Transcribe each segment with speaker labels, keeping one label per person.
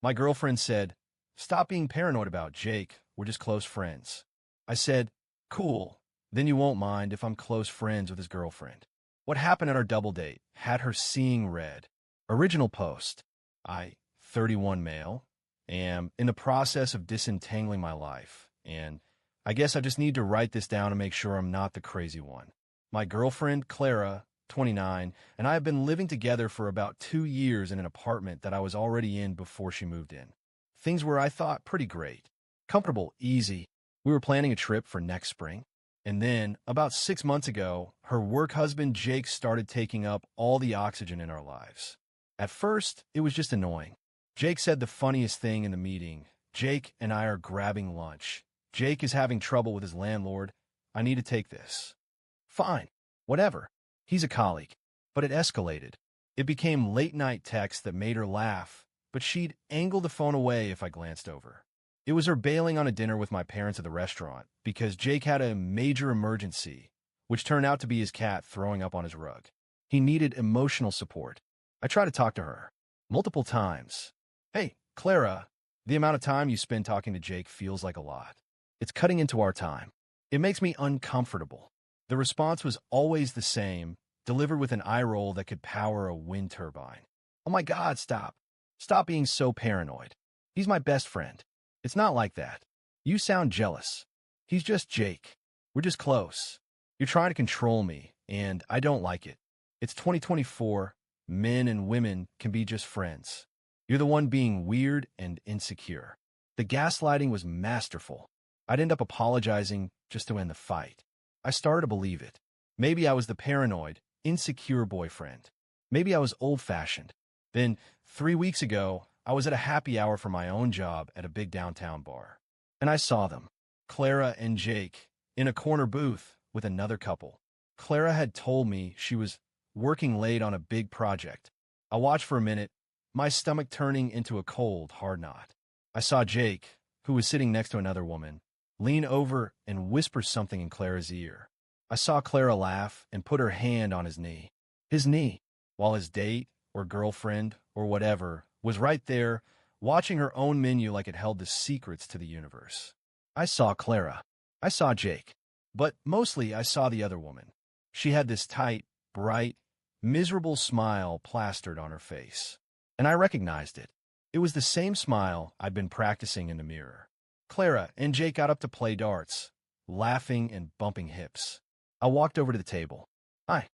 Speaker 1: My girlfriend said, "Stop being paranoid about Jake. We're just close friends." I said, "Cool. Then you won't mind if I'm close friends with his girlfriend." What happened at our double date had her seeing red. Original post. I, 31 male, am in the process of disentangling my life, and I guess I just need to write this down to make sure I'm not the crazy one. My girlfriend, Clara, 29, and I have been living together for about 2 years in an apartment that I was already in before she moved in. Things were, I thought, pretty great. Comfortable, easy. We were planning a trip for next spring. And then, about 6 months ago, her work husband Jake started taking up all the oxygen in our lives. At first, it was just annoying. Jake said the funniest thing in the meeting. "Jake and I are grabbing lunch. Jake is having trouble with his landlord. I need to take this." Fine. Whatever. He's a colleague. But it escalated. It became late-night texts that made her laugh, but she'd angle the phone away if I glanced over. It was her bailing on a dinner with my parents at the restaurant because Jake had a major emergency, which turned out to be his cat throwing up on his rug. He needed emotional support. I tried to talk to her multiple times. "Hey, Clara, the amount of time you spend talking to Jake feels like a lot. It's cutting into our time. It makes me uncomfortable." The response was always the same, delivered with an eye roll that could power a wind turbine. "Oh my God, stop. Stop being so paranoid. He's my best friend. It's not like that. You sound jealous. He's just Jake. We're just close. You're trying to control me, and I don't like it. It's 2024. Men and women can be just friends. You're the one being weird and insecure." The gaslighting was masterful. I'd end up apologizing just to end the fight. I started to believe it. Maybe I was the paranoid, insecure boyfriend. Maybe I was old-fashioned. Then, 3 weeks ago, I was at a happy hour for my own job at a big downtown bar. And I saw them, Clara and Jake, in a corner booth with another couple. Clara had told me she was working late on a big project. I watched for a minute, my stomach turning into a cold, hard knot. I saw Jake, who was sitting next to another woman, lean over and whisper something in Clara's ear. I saw Clara laugh and put her hand on his knee. His knee, while his date or girlfriend or whatever was right there, watching her own menu like it held the secrets to the universe. I saw Clara. I saw Jake. But mostly I saw the other woman. She had this tight, bright, miserable smile plastered on her face. And I recognized it. It was the same smile I'd been practicing in the mirror. Clara and Jake got up to play darts, laughing and bumping hips. I walked over to the table. "Hi,"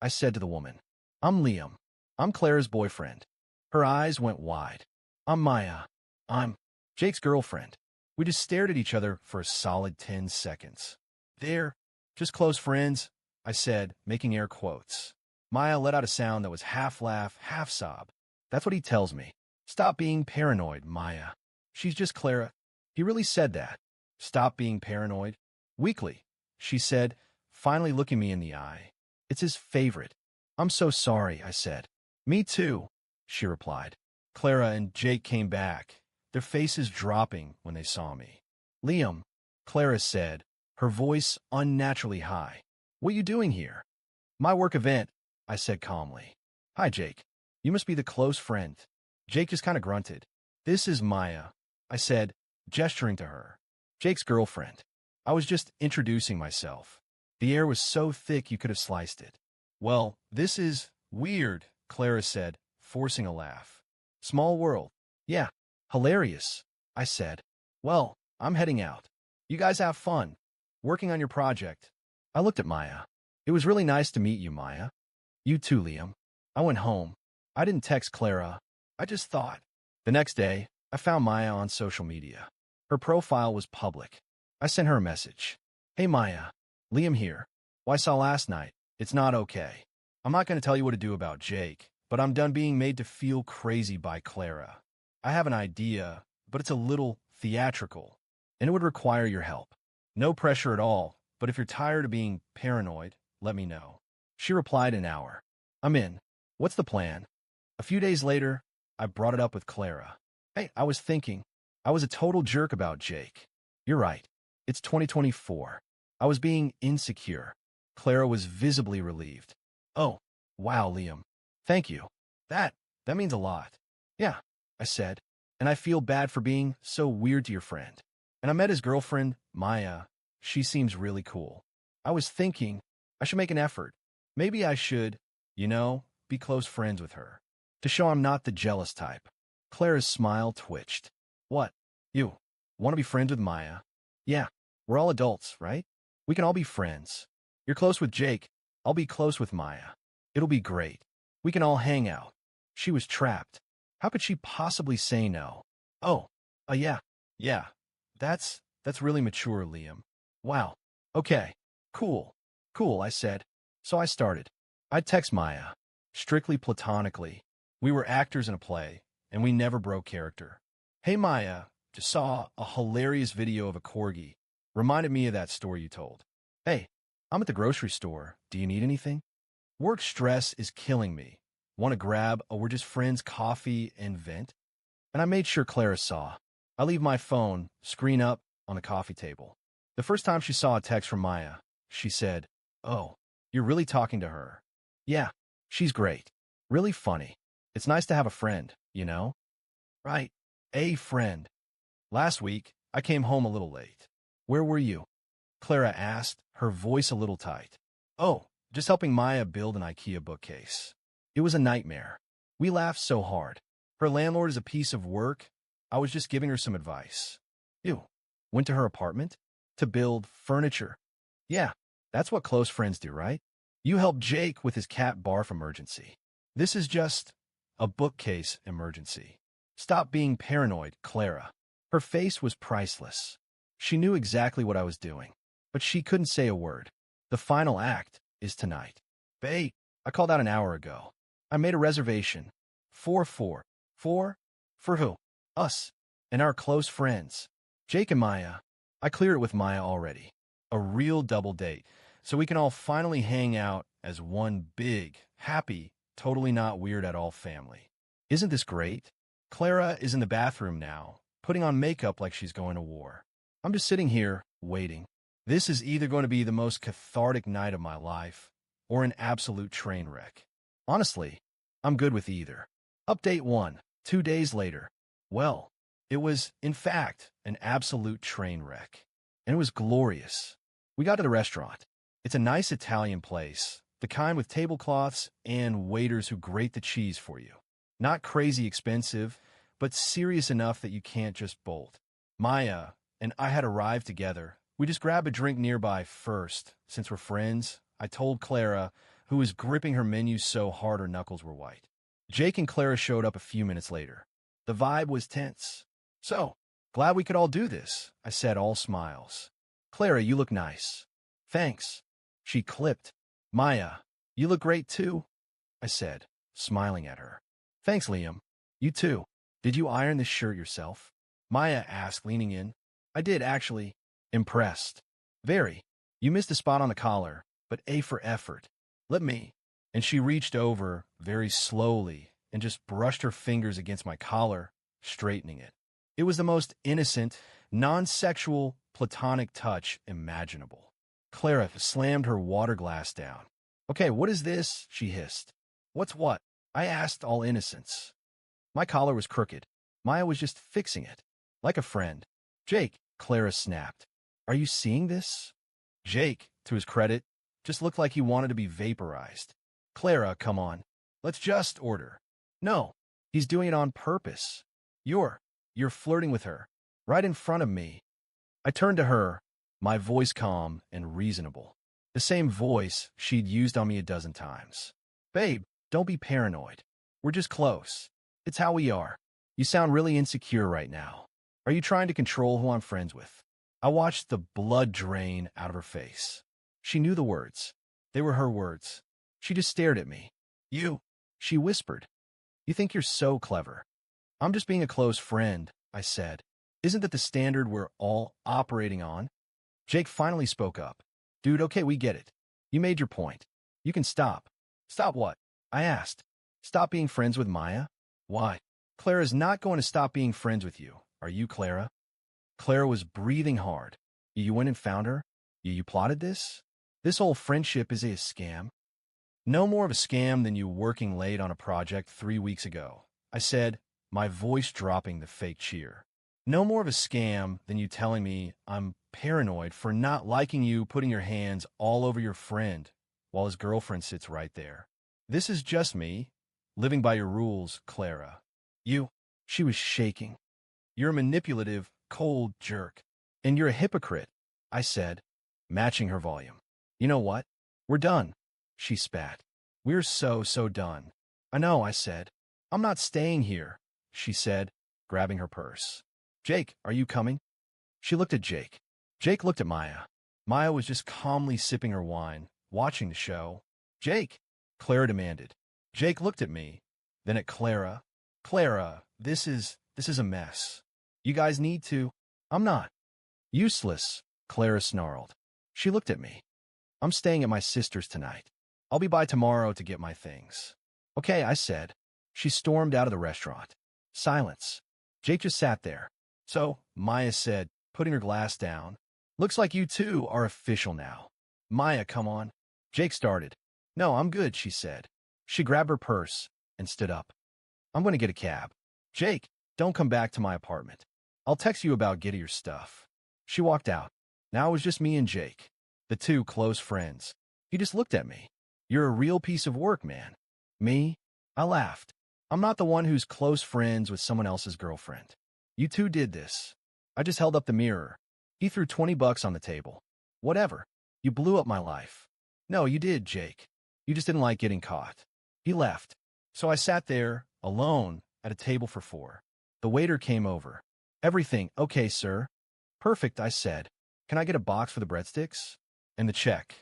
Speaker 1: I said to the woman. "I'm Liam. I'm Clara's boyfriend." Her eyes went wide. "I'm Maya. I'm Jake's girlfriend." We just stared at each other for a solid 10 seconds. "They're just close friends," I said, making air quotes. Maya let out a sound that was half laugh, half sob. "That's what he tells me. Stop being paranoid, Maya. She's just Clara." He really said that. Stop being paranoid. Weakly, she said, finally looking me in the eye. It's his favorite. "I'm so sorry," I said. "Me too," she replied. Clara and Jake came back, their faces dropping when they saw me. "Liam," Clara said, her voice unnaturally high. "What you doing here?" "My work event," I said calmly. "Hi, Jake. You must be the close friend." Jake just kind of grunted. "This is Maya," I said, gesturing to her. "Jake's girlfriend." I was just introducing myself. The air was so thick you could have sliced it. "Well, this is weird," Clara said, forcing a laugh. "Small world." "Yeah, hilarious," I said. "Well, I'm heading out. You guys have fun working on your project." I looked at Maya. "It was really nice to meet you, Maya." "You too, Liam." I went home. I didn't text Clara. I just thought. The next day, I found Maya on social media. Her profile was public. I sent her a message. "Hey, Maya. Liam here. What I saw last night, it's not okay. I'm not going to tell you what to do about Jake, but I'm done being made to feel crazy by Clara. I have an idea, but it's a little theatrical, and it would require your help. No pressure at all, but if you're tired of being paranoid, let me know." She replied an hour. "I'm in. What's the plan?" A few days later, I brought it up with Clara. "Hey, I was thinking, I was a total jerk about Jake." "You're right. It's 2024. I was being insecure." Clara was visibly relieved. "Oh, wow, Liam. Thank you. That means a lot." "Yeah," I said. and I feel bad for being so weird to your friend. And I met his girlfriend, Maya. She seems really cool. I was thinking I should make an effort. Maybe I should, be close friends with her, to show I'm not the jealous type. Clara's smile twitched. What? You want to be friends with Maya? Yeah, we're all adults, right? We can all be friends. You're close with Jake. I'll be close with Maya. It'll be great. We can all hang out. She was trapped. How could she possibly say no? Oh, yeah. Yeah. That's really mature, Liam. Wow. Okay. Cool. Cool, I said. So I started. I'd text Maya. Strictly platonically. We were actors in a play, and we never broke character. Hey, Maya, just saw a hilarious video of a corgi. Reminded me of that story you told. Hey, I'm at the grocery store. Do you need anything? Work stress is killing me. Want to grab a we're just friends coffee and vent? And I made sure Clara saw. I leave my phone, screen up, on the coffee table. The first time she saw a text from Maya, she said, "Oh, you're really talking to her." Yeah, she's great. Really funny. It's nice to have a friend, you know? Right. A friend. Last week, I came home a little late. Where were you? Clara asked, her voice a little tight. Oh, just helping Maya build an IKEA bookcase. It was a nightmare. We laughed so hard. Her landlord is a piece of work. I was just giving her some advice. Ew. Went to her apartment? To build furniture. Yeah, that's what close friends do, right? You helped Jake with his cat barf emergency. This is just a bookcase emergency. Stop being paranoid, Clara. Her face was priceless. She knew exactly what I was doing, but she couldn't say a word. The final act is tonight. Babe, I called out an hour ago. I made a reservation. 444. For who? Us. And our close friends. Jake and Maya. I cleared it with Maya already. A real double date. So we can all finally hang out as one big, happy, totally not weird at all family. Isn't this great? Clara is in the bathroom now, putting on makeup like she's going to war. I'm just sitting here, waiting. This is either going to be the most cathartic night of my life, or an absolute train wreck. Honestly, I'm good with either. Update 1. 2 days later. Well, it was, in fact, an absolute train wreck. And it was glorious. We got to the restaurant. It's a nice Italian place, the kind with tablecloths and waiters who grate the cheese for you. Not crazy expensive, but serious enough that you can't just bolt. Maya and I had arrived together. We just grabbed a drink nearby first. Since we're friends, I told Clara, who was gripping her menu so hard her knuckles were white. Jake and Clara showed up a few minutes later. The vibe was tense. So, glad we could all do this, I said, all smiles. Clara, you look nice. Thanks. She clipped. Maya, you look great too, I said, smiling at her. Thanks, Liam. You too. Did you iron this shirt yourself? Maya asked, leaning in. I did, actually. Impressed. Very. You missed a spot on the collar, but A for effort. Let me. And she reached over, very slowly, and just brushed her fingers against my collar, straightening it. It was the most innocent, non-sexual, platonic touch imaginable. Clara slammed her water glass down. Okay, what is this? She hissed. What's what? I asked, all innocence. My collar was crooked. Maya was just fixing it. Like a friend. Jake, Clara snapped. Are you seeing this? Jake, to his credit, just looked like he wanted to be vaporized. Clara, come on. Let's just order. No, he's doing it on purpose. You're flirting with her. Right in front of me. I turned to her, my voice calm and reasonable. The same voice she'd used on me a dozen times. Babe, don't be paranoid. We're just close. It's how we are. You sound really insecure right now. Are you trying to control who I'm friends with? I watched the blood drain out of her face. She knew the words. They were her words. She just stared at me. You, she whispered. You think you're so clever. I'm just being a close friend, I said. Isn't that the standard we're all operating on? Jake finally spoke up. Dude, okay, we get it. You made your point. You can stop. Stop what? I asked. Stop being friends with Maya? Why? Clara's not going to stop being friends with you. Are you, Clara? Clara was breathing hard. You went and found her? You plotted this? This whole friendship is a scam? No more of a scam than you working late on a project 3 weeks ago. I said, my voice dropping the fake cheer. No more of a scam than you telling me I'm paranoid for not liking you putting your hands all over your friend while his girlfriend sits right there. This is just me, living by your rules, Clara. You, she was shaking. You're a manipulative, cold jerk. And you're a hypocrite, I said, matching her volume. You know what? We're done, she spat. We're so done. I know, I said. I'm not staying here, she said, grabbing her purse. Jake, are you coming? She looked at Jake. Jake looked at Maya. Maya was just calmly sipping her wine, watching the show. Jake, Clara demanded. Jake looked at me, then at Clara. Clara, this is a mess. You guys need to. I'm not. Useless, Clara snarled. She looked at me. I'm staying at my sister's tonight. I'll be by tomorrow to get my things. Okay, I said. She stormed out of the restaurant. Silence. Jake just sat there. So, Maya said, putting her glass down. Looks like you two are official now. Maya, come on. Jake started. No, I'm good, she said. She grabbed her purse and stood up. I'm going to get a cab. Jake, don't come back to my apartment. I'll text you about getting your stuff. She walked out. Now it was just me and Jake, the two close friends. He just looked at me. You're a real piece of work, man. Me? I laughed. I'm not the one who's close friends with someone else's girlfriend. You two did this. I just held up the mirror. He threw $20 on the table. Whatever. You blew up my life. No, you did, Jake. You just didn't like getting caught. He left. So I sat there, alone, at a table for four. The waiter came over. Everything, okay, sir. Perfect, I said. Can I get a box for the breadsticks? And the check.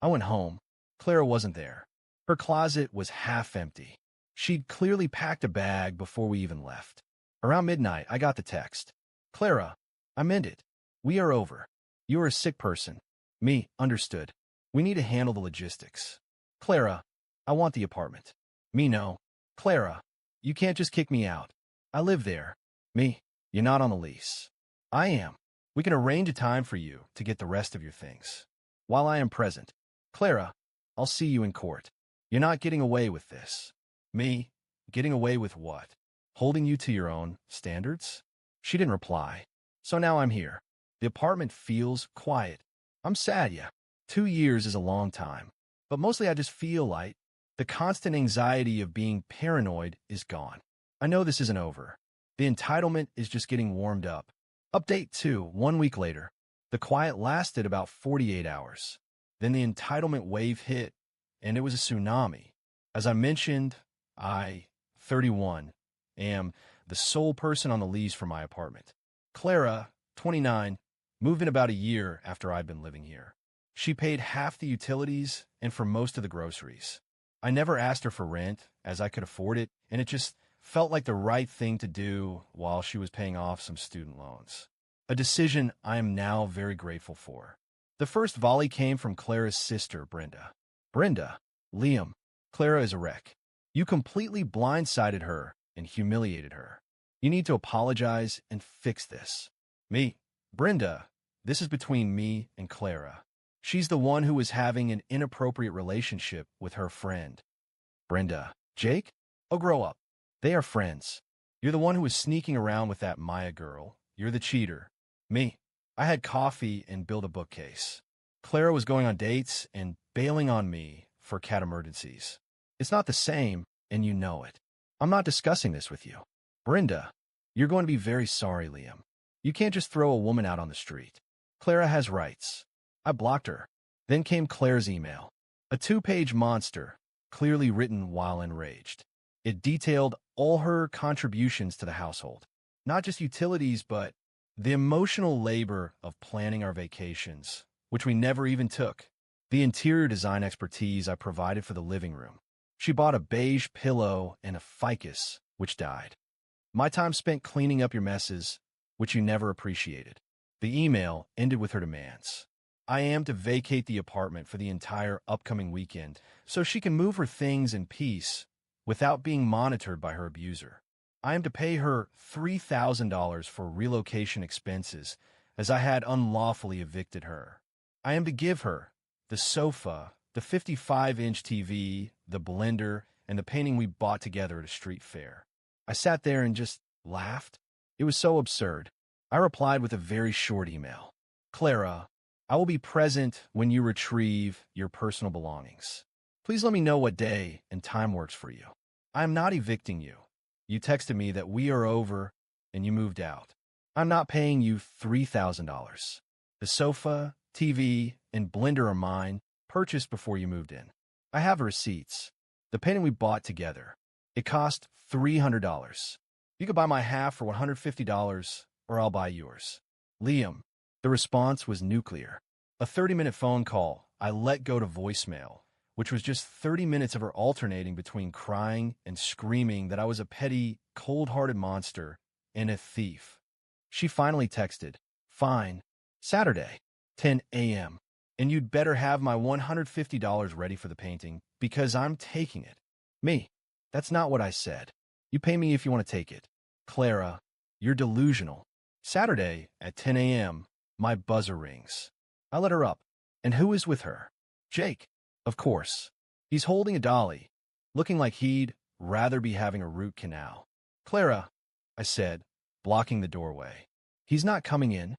Speaker 1: I went home. Clara wasn't there. Her closet was half empty. She'd clearly packed a bag before we even left. Around midnight, I got the text. Clara, I meant it. We are over. You're a sick person. Me, understood. We need to handle the logistics. Clara, I want the apartment. Me, no. Clara, you can't just kick me out. I live there. Me, you're not on the lease. I am. We can arrange a time for you to get the rest of your things. While I am present. Clara, I'll see you in court. You're not getting away with this. Me, getting away with what? Holding you to your own standards? She didn't reply. So now I'm here. The apartment feels quiet. I'm sad, yeah. 2 years is a long time. But mostly I just feel like the constant anxiety of being paranoid is gone. I know this isn't over. The entitlement is just getting warmed up. Update 2, 1 week later. The quiet lasted about 48 hours. Then the entitlement wave hit, and it was a tsunami. As I mentioned, I, 31, am the sole person on the lease for my apartment. Clara, 29, moved in about a year after I'd been living here. She paid half the utilities and for most of the groceries. I never asked her for rent, as I could afford it, and it just felt like the right thing to do while she was paying off some student loans. A decision I am now very grateful for. The first volley came from Clara's sister, Brenda. Brenda, Liam, Clara is a wreck. You completely blindsided her and humiliated her. You need to apologize and fix this. Me, Brenda, this is between me and Clara. She's the one who was having an inappropriate relationship with her friend. Brenda, Jake? Oh, grow up. They are friends. You're the one who was sneaking around with that Maya girl. You're the cheater. Me, I had coffee and built a bookcase. Clara was going on dates and bailing on me for cat emergencies. It's not the same, and you know it. I'm not discussing this with you. Brenda, you're going to be very sorry, Liam. You can't just throw a woman out on the street. Clara has rights. I blocked her. Then came Claire's email. A 2-page monster, clearly written while enraged. It detailed all her contributions to the household. Not just utilities, but the emotional labor of planning our vacations, which we never even took. The interior design expertise I provided for the living room. She bought a beige pillow and a ficus, which died. My time spent cleaning up your messes, which you never appreciated. The email ended with her demands. I am to vacate the apartment for the entire upcoming weekend so she can move her things in peace without being monitored by her abuser. I am to pay her $3,000 for relocation expenses as I had unlawfully evicted her. I am to give her the sofa, the 55-inch TV, the blender, and the painting we bought together at a street fair. I sat there and just laughed. It was so absurd. I replied with a very short email. Clara, I will be present when you retrieve your personal belongings. Please let me know what day and time works for you. I am not evicting you. You texted me that we are over and you moved out. I'm not paying you $3,000. The sofa, TV, and blender are mine, purchased before you moved in. I have receipts. The painting we bought together. It cost $300. You could buy my half for $150, or I'll buy yours. Liam. The response was nuclear. A 30-minute phone call. I let go to voicemail, which was just 30 minutes of her alternating between crying and screaming that I was a petty, cold-hearted monster and a thief. She finally texted, "Fine. Saturday, 10 a.m. And you'd better have my $150 ready for the painting, because I'm taking it." Me. That's not what I said. You pay me if you want to take it. Clara, you're delusional. Saturday at 10 a.m., my buzzer rings. I let her up. And who is with her? Jake. Of course. He's holding a dolly, looking like he'd rather be having a root canal. Clara, I said, blocking the doorway. He's not coming in.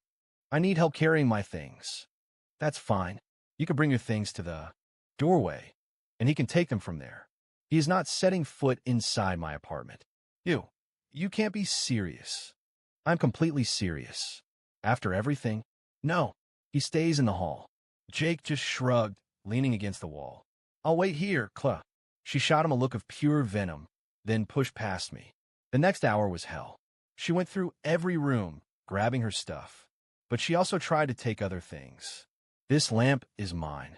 Speaker 1: I need help carrying my things. That's fine. You can bring your things to the doorway, and he can take them from there. He is not setting foot inside my apartment. You can't be serious. I'm completely serious. After everything? No. He stays in the hall. Jake just shrugged, leaning against the wall. I'll wait here, Cla. She shot him a look of pure venom, then pushed past me. The next hour was hell. She went through every room, grabbing her stuff. But she also tried to take other things. This lamp is mine.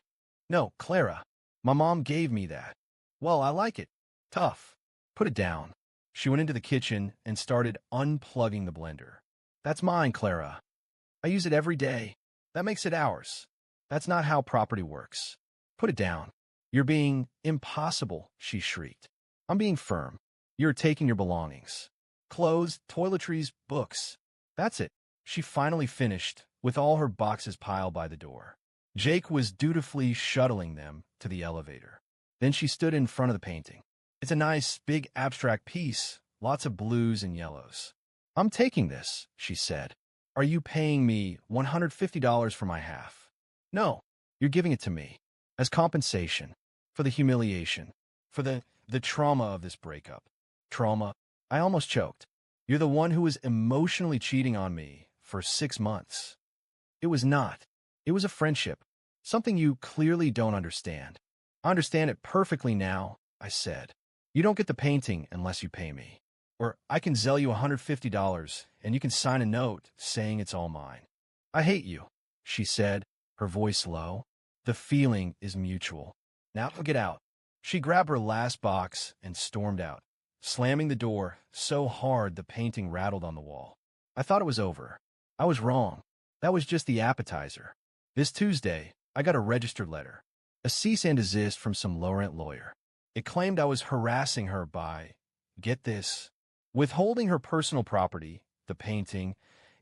Speaker 1: No, Clara. My mom gave me that. Well, I like it. Tough. Put it down. She went into the kitchen and started unplugging the blender. That's mine, Clara. I use it every day. That makes it ours. That's not how property works. Put it down. You're being impossible, she shrieked. I'm being firm. You're taking your belongings. Clothes, toiletries, books. That's it. She finally finished, with all her boxes piled by the door. Jake was dutifully shuttling them to the elevator. Then she stood in front of the painting. It's a nice, big, abstract piece, lots of blues and yellows. I'm taking this, she said. Are you paying me $150 for my half? No, you're giving it to me. As compensation. For the humiliation. For the trauma of this breakup. Trauma. I almost choked. You're the one who was emotionally cheating on me for 6 months. It was not. It was a friendship. Something you clearly don't understand. I understand it perfectly now, I said. You don't get the painting unless you pay me. Or I can sell you $150 and you can sign a note saying it's all mine. I hate you, she said, her voice low. The feeling is mutual. Now get out. She grabbed her last box and stormed out, slamming the door so hard the painting rattled on the wall. I thought it was over. I was wrong. That was just the appetizer. This Tuesday, I got a registered letter. A cease and desist from some low-rent lawyer. It claimed I was harassing her by, get this, withholding her personal property, the painting,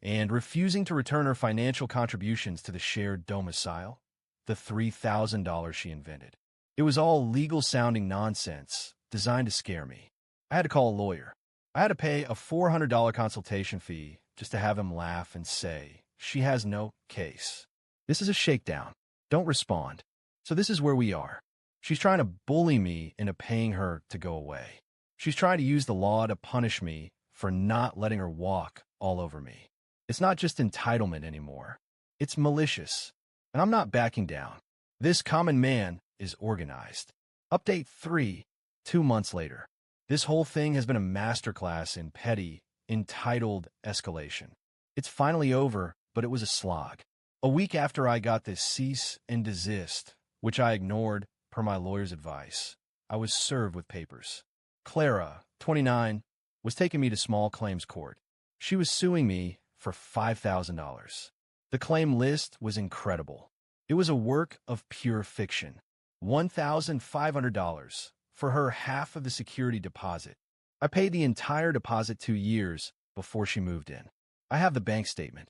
Speaker 1: and refusing to return her financial contributions to the shared domicile, the $3,000 she invented. It was all legal-sounding nonsense, designed to scare me. I had to call a lawyer. I had to pay a $400 consultation fee just to have him laugh and say, she has no case. This is a shakedown. Don't respond. So this is where we are. She's trying to bully me into paying her to go away. She's trying to use the law to punish me for not letting her walk all over me. It's not just entitlement anymore. It's malicious. And I'm not backing down. This common man is organized. Update 3, 2 months later. This whole thing has been a masterclass in petty, entitled escalation. It's finally over, but it was a slog. A week after I got this cease and desist, which I ignored per my lawyer's advice, I was served with papers. Clara, 29, was taking me to small claims court. She was suing me for $5,000. The claim list was incredible. It was a work of pure fiction. $1,500 for her half of the security deposit. I paid the entire deposit 2 years before she moved in. I have the bank statement.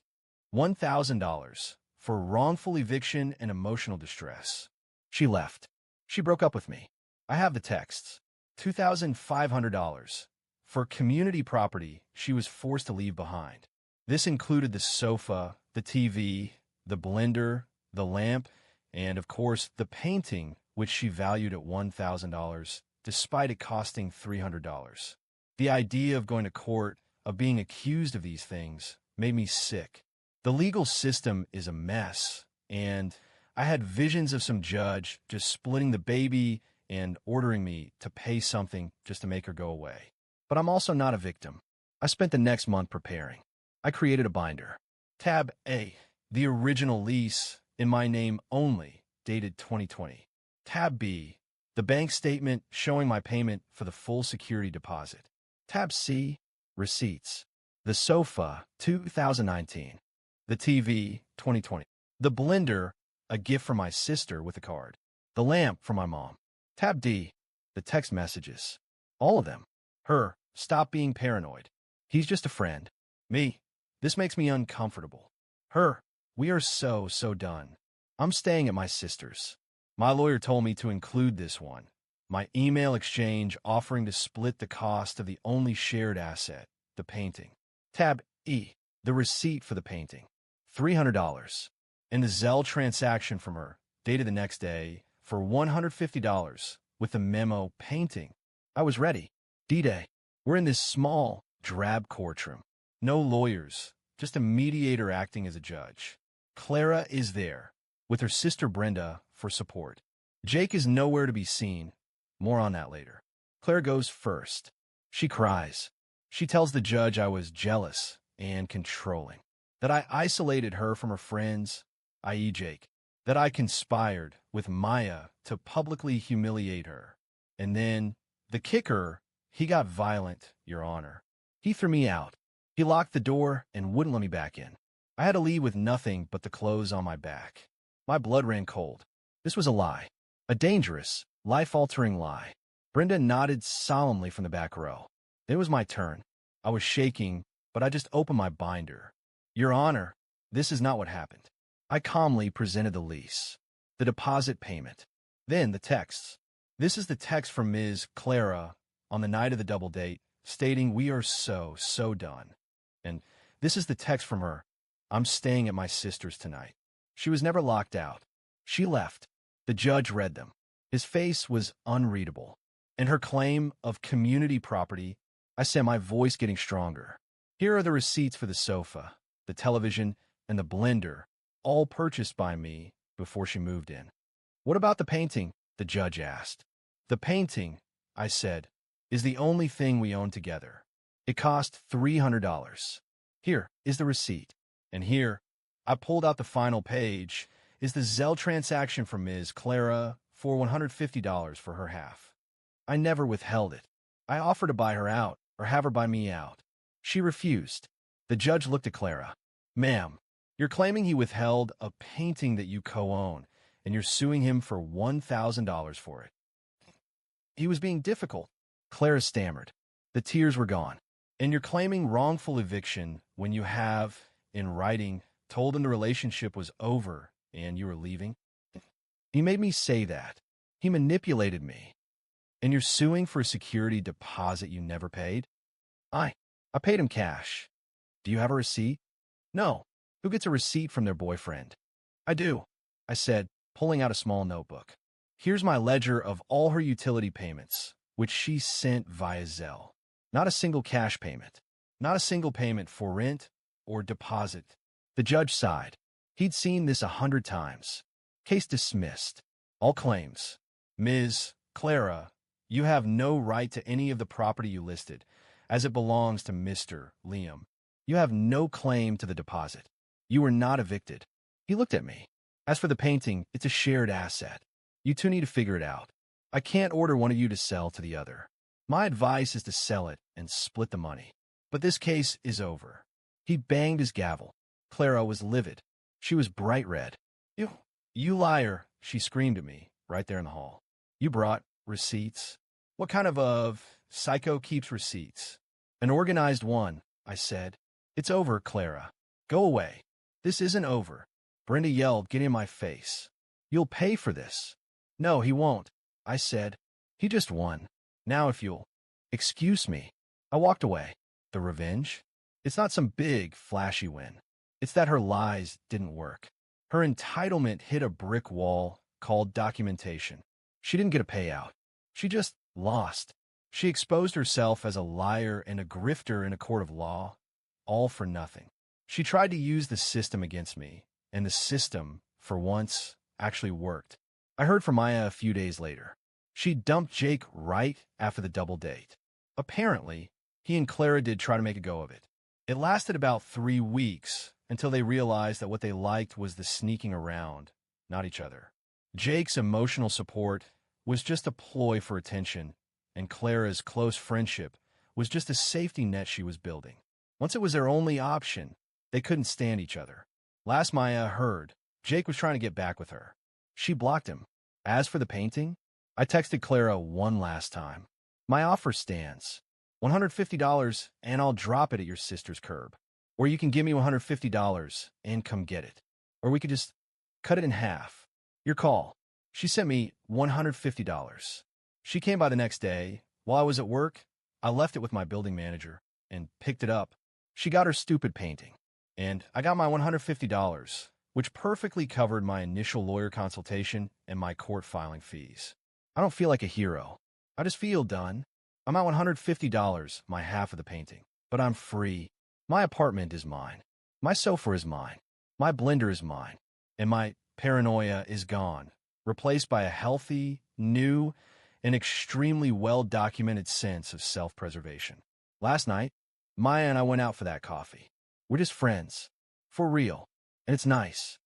Speaker 1: $1,000 for wrongful eviction and emotional distress. She left. She broke up with me. I have the texts. $2,500 for community property she was forced to leave behind. This included the sofa, the TV, the blender, the lamp, and, of course, the painting, which she valued at $1,000, despite it costing $300. The idea of going to court, of being accused of these things, made me sick. The legal system is a mess, and I had visions of some judge just splitting the baby and ordering me to pay something just to make her go away. But I'm also not a victim. I spent the next month preparing. I created a binder. Tab A, the original lease, in my name only, dated 2020. Tab B, the bank statement showing my payment for the full security deposit. Tab C, receipts. The sofa, 2019. The TV, 2020. The blender, a gift from my sister with a card. The lamp from my mom. Tab D, the text messages. All of them. Her, stop being paranoid. He's just a friend. Me, this makes me uncomfortable. Her, we are so done. I'm staying at my sister's. My lawyer told me to include this one. My email exchange offering to split the cost of the only shared asset, the painting. Tab E, the receipt for the painting. $300. And the Zelle transaction from her, dated the next day, for $150, with the memo painting. I was ready. D-Day. We're in this small, drab courtroom. No lawyers, just a mediator acting as a judge. Clara is there, with her sister Brenda for support. Jake is nowhere to be seen. More on that later. Claire goes first. She cries. She tells the judge I was jealous and controlling, that I isolated her from her friends, i.e. Jake, that I conspired with Maya to publicly humiliate her. And then, the kicker, he got violent, Your Honor. He threw me out. He locked the door and wouldn't let me back in. I had to leave with nothing but the clothes on my back. My blood ran cold. This was a lie. A dangerous, life-altering lie. Brenda nodded solemnly from the back row. It was my turn. I was shaking, but I just opened my binder. Your Honor, this is not what happened. I calmly presented the lease, the deposit payment, then the texts. This is the text from Ms. Clara on the night of the double date, stating we are so done. And this is the text from her. I'm staying at my sister's tonight. She was never locked out. She left. The judge read them. His face was unreadable. And her claim of community property, I said, my voice getting stronger. Here are the receipts for the sofa, the television, and the blender, all purchased by me before she moved in. What about the painting? The judge asked. The painting, I said, is the only thing we own together. It cost $300. Here is the receipt. And here, I pulled out the final page, is the Zelle transaction from Ms. Clara for $150 for her half. I never withheld it. I offered to buy her out or have her buy me out. She refused. The judge looked at Clara. Ma'am, you're claiming he withheld a painting that you co-own, and you're suing him for $1,000 for it. He was being difficult. Clara stammered. The tears were gone. And you're claiming wrongful eviction when you have, in writing, told him the relationship was over and you were leaving? He made me say that. He manipulated me. And you're suing for a security deposit you never paid? I paid him cash. Do you have a receipt? No. Who gets a receipt from their boyfriend? I do, I said, pulling out a small notebook. Here's my ledger of all her utility payments, which she sent via Zelle. Not a single cash payment. Not a single payment for rent or deposit. The judge sighed. He'd seen this 100 times. Case dismissed. All claims. Ms. Clara, you have no right to any of the property you listed, as it belongs to Mr. Liam. You have no claim to the deposit. You were not evicted. He looked at me. As for the painting, it's a shared asset. You two need to figure it out. I can't order one of you to sell to the other. My advice is to sell it and split the money. But this case is over. He banged his gavel. Clara was livid. She was bright red. You liar, she screamed at me, right there in the hall. You brought receipts? What kind of psycho keeps receipts? An organized one, I said. It's over, Clara. Go away. This isn't over. Brenda yelled, getting in my face. You'll pay for this. No, he won't, I said. He just won. Now if you'll excuse me. I walked away. The revenge? It's not some big, flashy win. It's that her lies didn't work. Her entitlement hit a brick wall called documentation. She didn't get a payout. She just lost. She exposed herself as a liar and a grifter in a court of law, all for nothing. She tried to use the system against me, and the system, for once, actually worked. I heard from Maya a few days later. She dumped Jake right after the double date. Apparently, he and Clara did try to make a go of it. It lasted about 3 weeks until they realized that what they liked was the sneaking around, not each other. Jake's emotional support was just a ploy for attention, and Clara's close friendship was just a safety net she was building. Once it was their only option, they couldn't stand each other. Last Maya heard, Jake was trying to get back with her. She blocked him. As for the painting, I texted Clara one last time. My offer stands. $150 and I'll drop it at your sister's curb. Or you can give me $150 and come get it. Or we could just cut it in half. Your call. She sent me $150. She came by the next day. While I was at work, I left it with my building manager and picked it up. She got her stupid painting. And I got my $150, which perfectly covered my initial lawyer consultation and my court filing fees. I don't feel like a hero. I just feel done. I'm at $150, my half of the painting. But I'm free. My apartment is mine. My sofa is mine. My blender is mine. And my paranoia is gone, replaced by a healthy, new, and extremely well-documented sense of self-preservation. Last night, Maya and I went out for that coffee. We're just friends. For real. And it's nice.